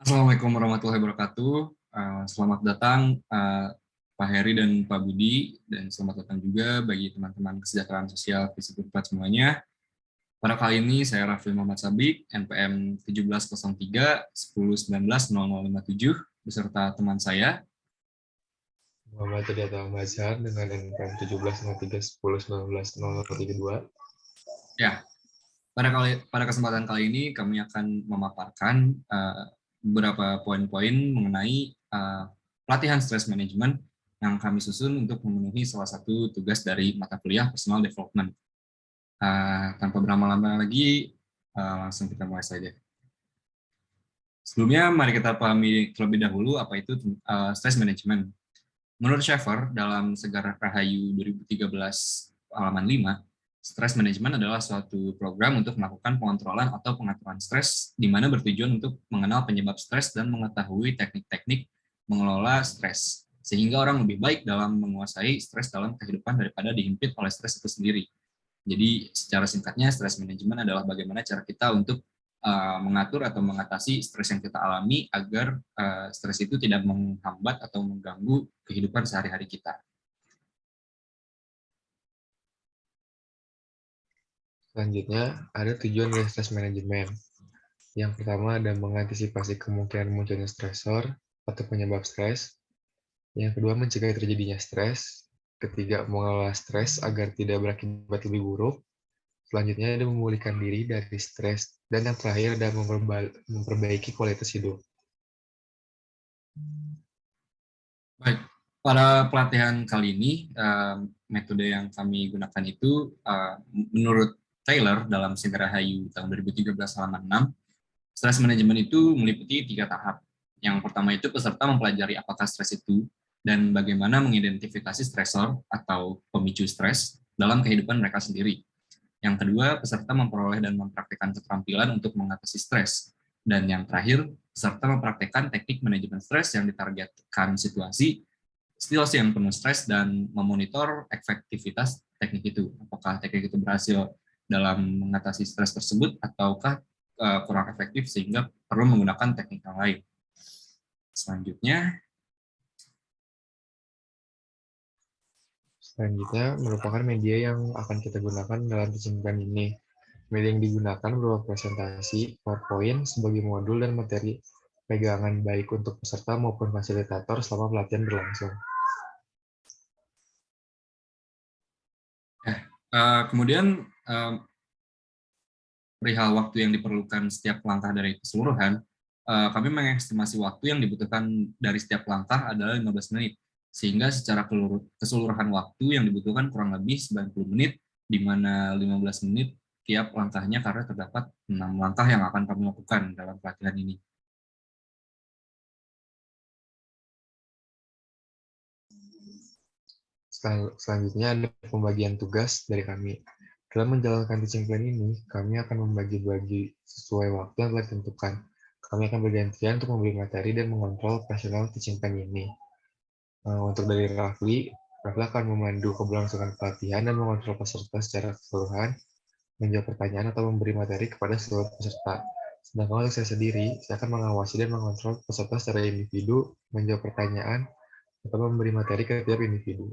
Assalamualaikum warahmatullahi wabarakatuh. Selamat datang Pak Heri dan Pak Budi, dan selamat datang juga bagi teman-teman kesejahteraan sosial Fisik Unpad semuanya. Pada kali ini saya Raffi Muhammad Sabik, NPM 1703 1019 0057, beserta teman saya. Muhammad Triatama Mazhar dengan NPM 170310190032. Ya, pada kesempatan kali ini kami akan memaparkan beberapa poin-poin mengenai pelatihan stress management yang kami susun untuk memenuhi salah satu tugas dari mata kuliah personal development. Tanpa berlama-lama lagi, langsung kita mulai saja. Sebelumnya, mari kita pahami terlebih dahulu apa itu stress management. Menurut Schaeffer, dalam Segara Rahayu 2013 halaman 5, stress management adalah suatu program untuk melakukan pengontrolan atau pengaturan stres, di mana bertujuan untuk mengenal penyebab stres dan mengetahui teknik-teknik mengelola stres, sehingga orang lebih baik dalam menguasai stres dalam kehidupan daripada dihimpit oleh stres itu sendiri. Jadi secara singkatnya, stress management adalah bagaimana cara kita untuk mengatur atau mengatasi stres yang kita alami agar stres itu tidak menghambat atau mengganggu kehidupan sehari-hari kita. Selanjutnya, ada tujuan dari stress management. Yang pertama ada mengantisipasi kemungkinan munculnya stresor atau penyebab stres. Yang kedua, mencegah terjadinya stres. Ketiga, mengelola stres agar tidak berakibat lebih buruk. Selanjutnya ada memulihkan diri dari stres. Dan yang terakhir ada memperbaiki kualitas hidup. Baik, pada pelatihan kali ini, metode yang kami gunakan itu, menurut Taylor dalam Segara Rahayu tahun 2013 halaman 6, stress management itu meliputi 3 tahap. Yang pertama itu peserta mempelajari apakah stres itu dan bagaimana mengidentifikasi stresor atau pemicu stres dalam kehidupan mereka sendiri. Yang kedua, peserta memperoleh dan mempraktikkan keterampilan untuk mengatasi stres. Dan yang terakhir, peserta mempraktikkan teknik manajemen stres yang ditargetkan situasi yang penuh stres dan memonitor efektivitas teknik itu. Apakah teknik itu berhasil dalam mengatasi stres tersebut ataukah kurang efektif sehingga perlu menggunakan teknik yang lain. Selanjutnya merupakan media yang akan kita gunakan dalam teaching plan ini. Media yang digunakan berupa presentasi, PowerPoint sebagai modul dan materi pegangan baik untuk peserta maupun fasilitator selama pelatihan berlangsung. Kemudian perihal waktu yang diperlukan setiap langkah dari keseluruhan, kami mengestimasi waktu yang dibutuhkan dari setiap langkah adalah 15 menit. Sehingga secara keseluruhan waktu yang dibutuhkan kurang lebih 90 menit, di mana 15 menit tiap langkahnya karena terdapat 6 langkah yang akan kami lakukan dalam pelatihan ini. Selanjutnya ada pembagian tugas dari kami. Dalam menjalankan teaching plan ini, kami akan membagi-bagi sesuai waktu yang telah ditentukan. Kami akan bergantian untuk memberi materi dan mengontrol operasional teaching plan ini. Untuk dari Rafli akan memandu keberlangsungan pelatihan dan mengontrol peserta secara keseluruhan, menjawab pertanyaan atau memberi materi kepada seluruh peserta. Sedangkan untuk saya sendiri, saya akan mengawasi dan mengontrol peserta secara individu, menjawab pertanyaan, atau memberi materi ke tiap individu.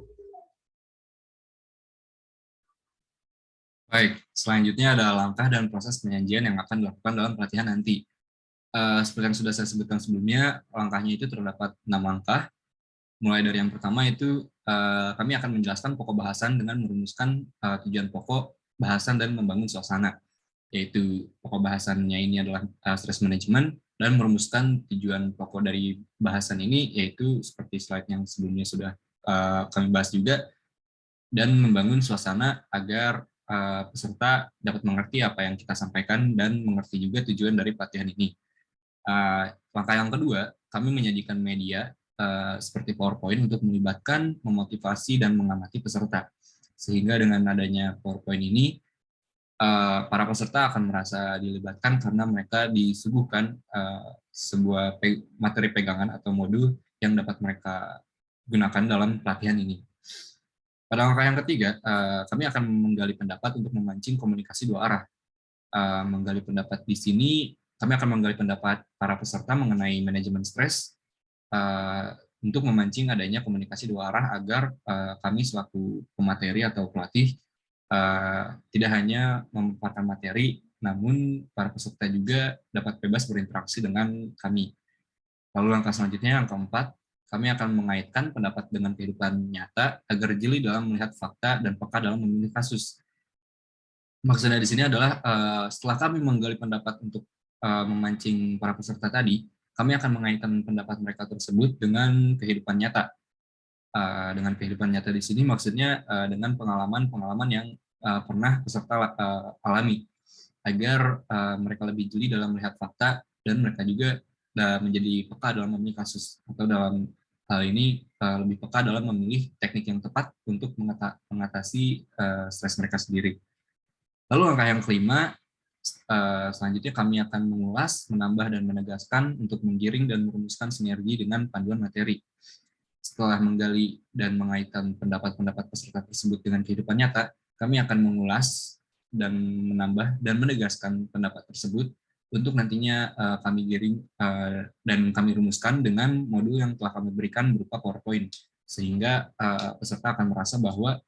Baik, selanjutnya ada langkah dan proses penyajian yang akan dilakukan dalam pelatihan nanti. Seperti yang sudah saya sebutkan sebelumnya, langkahnya itu terdapat 6 langkah. Mulai dari yang pertama itu, kami akan menjelaskan pokok bahasan dengan merumuskan tujuan pokok bahasan dan membangun suasana. Yaitu pokok bahasannya ini adalah stress management, dan merumuskan tujuan pokok dari bahasan ini, yaitu seperti slide yang sebelumnya sudah kami bahas juga, dan membangun suasana agar peserta dapat mengerti apa yang kita sampaikan dan mengerti juga tujuan dari pelatihan ini. Langkah yang kedua, kami menyajikan media seperti PowerPoint untuk melibatkan, memotivasi, dan mengamati peserta. Sehingga dengan adanya PowerPoint ini, para peserta akan merasa dilibatkan karena mereka disuguhkan sebuah materi pegangan atau modul yang dapat mereka gunakan dalam pelatihan ini. Pada langkah yang ketiga, kami akan menggali pendapat untuk memancing komunikasi dua arah. Menggali pendapat di sini kami akan menggali pendapat para peserta mengenai manajemen stres untuk memancing adanya komunikasi dua arah agar kami selaku pemateri atau pelatih tidak hanya memaparkan materi, namun para peserta juga dapat bebas berinteraksi dengan kami. Lalu langkah selanjutnya yang keempat, kami akan mengaitkan pendapat dengan kehidupan nyata agar jeli dalam melihat fakta dan peka dalam memilih kasus. Maksudnya di sini adalah setelah kami menggali pendapat untuk memancing para peserta tadi, kami akan mengaitkan pendapat mereka tersebut dengan kehidupan nyata. Dengan kehidupan nyata di sini maksudnya dengan pengalaman-pengalaman yang pernah peserta alami, agar mereka lebih jeli dalam melihat fakta dan mereka juga menjadi peka dalam memilih kasus, atau dalam hal ini lebih peka dalam memilih teknik yang tepat untuk mengatasi stres mereka sendiri. Lalu langkah yang kelima, selanjutnya kami akan mengulas, menambah, dan menegaskan untuk menggiring dan merumuskan sinergi dengan panduan materi. Setelah menggali dan mengaitkan pendapat-pendapat peserta tersebut dengan kehidupan nyata, kami akan mengulas dan menambah dan menegaskan pendapat tersebut untuk nantinya kami giring dan kami rumuskan dengan modul yang telah kami berikan berupa PowerPoint, sehingga peserta akan merasa bahwa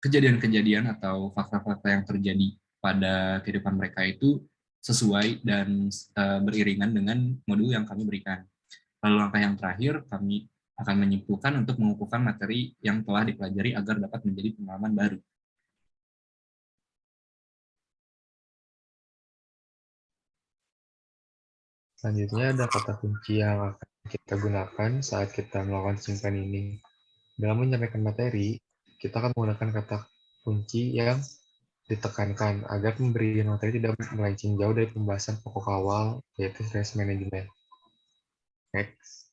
kejadian-kejadian atau fakta-fakta yang terjadi pada kehidupan mereka itu sesuai dan beriringan dengan modul yang kami berikan. Lalu langkah yang terakhir, kami akan menyimpulkan untuk mengukuhkan materi yang telah dipelajari agar dapat menjadi pengalaman baru. Selanjutnya ada kata kunci yang akan kita gunakan saat kita melakukan teaching plan ini. Dalam menyampaikan materi, kita akan menggunakan kata kunci yang ditekankan agar pemberian materi tidak melenceng jauh dari pembahasan pokok awal, yaitu stress management. Next.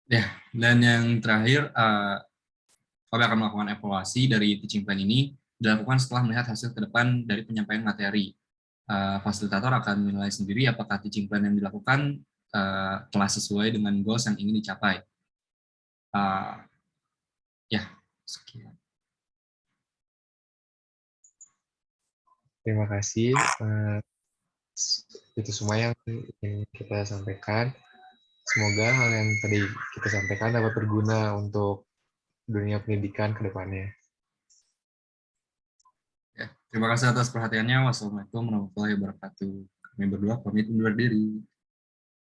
Ya, dan yang terakhir, kami akan melakukan evaluasi dari teaching plan ini dilakukan setelah melihat hasil ke depan dari penyampaian materi. Fasilitator akan menilai sendiri apakah teaching plan yang dilakukan telah sesuai dengan goals yang ingin dicapai. Ya, sekian. Terima kasih. Itu semua yang ingin kita sampaikan. Semoga hal yang tadi kita sampaikan dapat berguna untuk dunia pendidikan ke depannya. Ya, terima kasih atas perhatiannya. Wassalamualaikum warahmatullahi wabarakatuh. Kami berdua pamit undur diri.